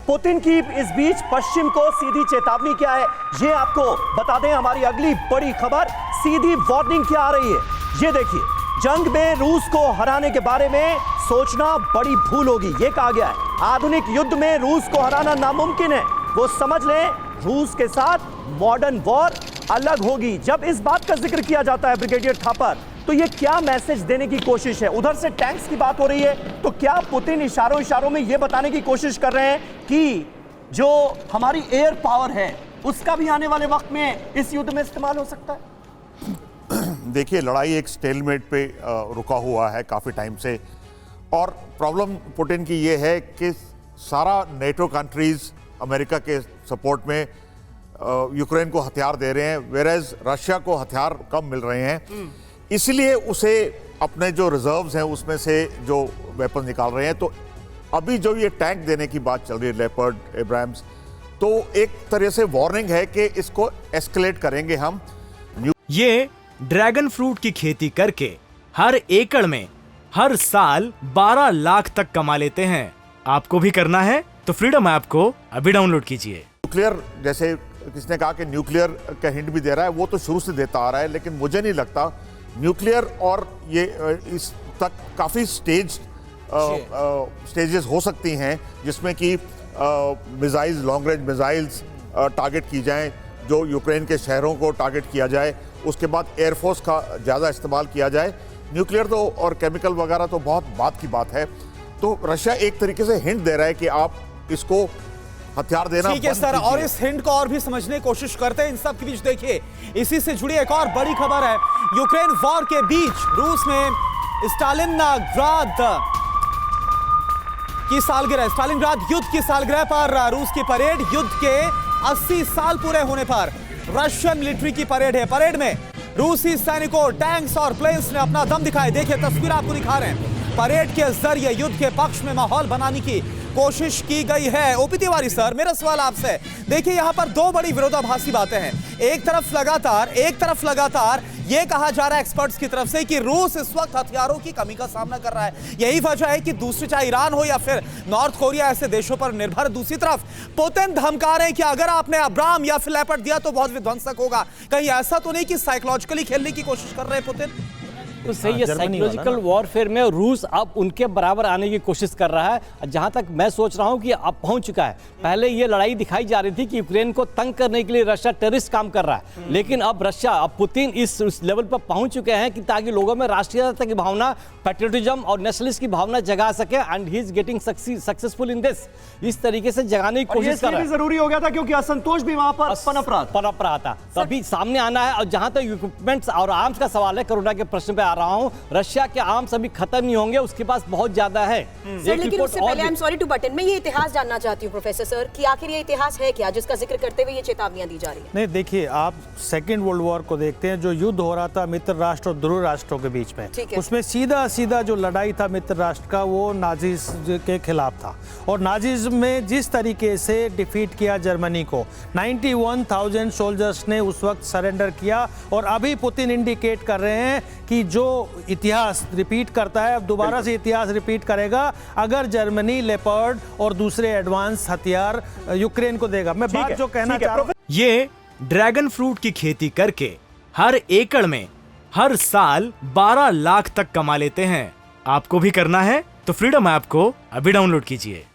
Putin की इस बीच पश्चिम को सीधी चेतावनी क्या है, ये आपको बता दें। हमारी अगली बड़ी खबर, सीधी वार्निंग क्या आ रही है, ये देखिए। जंग में रूस को हराने के बारे में सोचना बड़ी भूल होगी, ये कहा गया है। आधुनिक युद्ध में रूस को हराना नामुमकिन है, वो समझ लें। रूस के साथ मॉडर्न वॉर अलग होगी। जब इस बात का जिक्र किया जाता है ब्रिगेडियर थापर, तो ये क्या मैसेज देने की कोशिश है? उधर से टैंक्स की बात हो रही है, तो क्या पुतिन इशारों में ये बताने की कोशिश कर रहे हैं कि जो हमारी एयर पावर है उसका भी आने वाले वक्त में इस युद्ध में इस्तेमाल हो सकता है? देखिए, लड़ाई एक स्टेलमेट पे रुका हुआ है काफ़ी टाइम से, और प्रॉब्लम पुतिन की ये है कि सारा नेटो कंट्रीज अमेरिका के सपोर्ट में यूक्रेन को हथियार दे रहे हैं, वेरेज रशिया को हथियार कम मिल रहे हैं। इसलिए उसे अपने जो रिजर्व्स हैं उसमें से जो वेपन निकाल रहे हैं। तो अभी जो ये टैंक देने की बात चल रही है, लेपर्ड, एब्राम्स, तो एक तरह से वार्निंग है कि इसको एस्केलेट करेंगे हम। ये ड्रैगन फ्रूट की खेती करके हर एकड़ में हर साल 12 लाख तक कमा लेते हैं। आपको भी करना है तो फ्रीडम ऐप को अभी डाउनलोड कीजिए। न्यूक्लियर, जैसे किसने कहा कि न्यूक्लियर का हिंट भी दे रहा है, वो तो शुरू से देता आ रहा है, लेकिन मुझे नहीं लगता न्यूक्लियर और ये इस तक काफ़ी स्टेजेस हो सकती हैं जिसमें कि missiles, long range missiles target की जाएं, जो यूक्रेन के शहरों को टारगेट किया जाए। उसके बाद एयरफोर्स का ज़्यादा इस्तेमाल किया जाए। न्यूक्लियर तो और केमिकल वगैरह तो बहुत बात की बात है। तो रशिया एक तरीके से हिंट दे रहा है कि आप इसको हथियार देना ठीक है सर, और इस हिंट को और भी समझने की कोशिश करते हैं। इन सब के बीच देखिए, इसी से जुड़ी एक और बड़ी खबर है। यूक्रेन वॉर के बीच रूस में स्टालिनग्राद की सालगिरह, स्टालिनग्राद युद्ध की सालगिरह पर रूस की परेड, युद्ध के 80 साल पूरे होने पर रशियन मिलिट्री की परेड है। परेड में रूसी सैनिकों, टैंक्स और प्लेन्स ने अपना दम दिखाए। देखिए, तस्वीर आपको दिखा रहे हैं। परेड के जरिए युद्ध के पक्ष में माहौल बनाने की कोशिश की गई है। ओपी तिवारी सर, मेरा सवाल आपसे, देखिए यहां पर दो बड़ी विरोधाभासी बातें हैं। एक तरफ लगातार यह कहा जा रहा है एक्सपर्ट्स की तरफ से कि रूस इस वक्त हथियारों की कमी का सामना कर रहा है, यही वजह है कि दूसरी, चाहे ईरान हो या फिर नॉर्थ कोरिया, ऐसे देशों पर निर्भर। दूसरी तरफ पुतिन धमका रहे हैं कि अगर आपने अब्राम या फिर लेपर्ड दिया तो बहुत विध्वंसक होगा। कहीं ऐसा तो नहीं कि साइकोलॉजिकली खेलने की कोशिश कर रहे हैं पुतिन? तो सही है, साइकोलॉजिकल वॉरफेयर में रूस अब उनके बराबर आने की कोशिश कर रहा है। जहां तक मैं सोच रहा हूं कि अब पहुंच चुका है। पहले ये लड़ाई दिखाई जा रही थी कि यूक्रेन को तंग करने के लिए रशिया टेररिस्ट काम कर रहा है, लेकिन अब पुतिन इस लेवल पर पहुंच चुके हैं कि ताकि लोगों में राष्ट्रीयता की भावना, पैट्रियटिज्म और नेशनलिस्ट की भावना जगा सके, and he is getting successful in this. इस तरीके से जगाने की कोशिश कर रहा है। जरूरी हो गया था क्योंकि असंतोष भी वहां पर पनप रहा था, तभी सामने आना है। और जहां तक इक्विपमेंट्स और आर्म्स का सवाल है, कोरोना के प्रश्न पे आ रहा हूं, रशिया के आर्म्स अभी खत्म नहीं होंगे, उसके पास बहुत ज्यादा है। लेकिन उससे पहले, I am sorry to butt in, मैं ये इतिहास जानना चाहती हूँ प्रोफेसर सर कि आखिर ये इतिहास है क्या जिसका जिक्र करते हुए ये चेतावनियां दी जा रही है? नहीं, देखिए, आप सेकेंड वर्ल्ड वॉर को देखते हैं, जो युद्ध हो रहा था मित्र राष्ट्र और ध्रुव राष्ट्रों के बीच में, उसमें सीधा जो लड़ाई था मित्र राष्ट्र का, वो नाजीज के खिलाफ था। और नाजीज में जिस तरीके से डिफीट किया जर्मनी को, 91,000 सोल्जर्स ने उस वक्त सरेंडर किया। और अभी पुतिन इंडिकेट कर रहे हैं कि जो इतिहास रिपीट करता है, अब दोबारा से इतिहास रिपीट करेगा अगर जर्मनी लेपर्ड और दूसरे एडवांस हथियार यूक्रेन को देगा। मैं बात जो कहना चाह रहा हूं, ये ड्रैगन फ्रूट की खेती करके हर एकड़ में हर साल 12 लाख तक कमा लेते हैं। आपको भी करना है तो फ्रीडम ऐप को अभी डाउनलोड कीजिए।